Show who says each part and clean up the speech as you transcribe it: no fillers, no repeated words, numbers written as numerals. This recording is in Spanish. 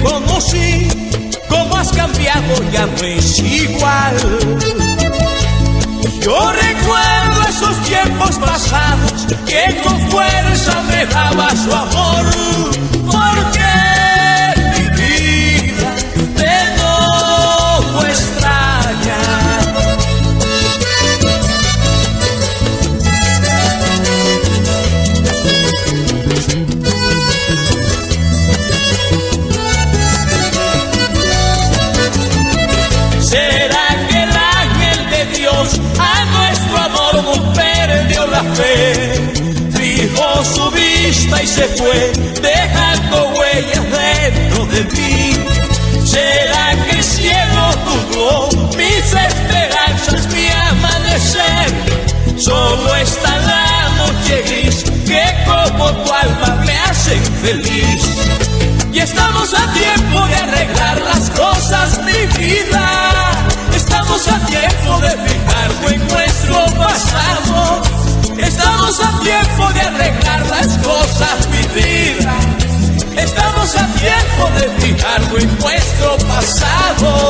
Speaker 1: conocí, cómo has cambiado, ya no es igual. Yo recuerdo esos tiempos pasados, que con fuerza me daba su amor, porque mi vida de nuevo extraña. ¿Será que el ángel de Dios a nuestro amor no perdió la fe? Fijó su vista y se fue, dejando huellas dentro de mí. ¿Será que el cielo nubló mis esperanzas, mi amanecer? Solo está la noche gris, que como tu alma me hace feliz. Y estamos a tiempo de arreglar las cosas, mi vida. Estamos a tiempo de fijarnos en nuestro pasado. Estamos a tiempo de arreglar las cosas, mi vida. Estamos a tiempo de fijarnos en nuestro pasado.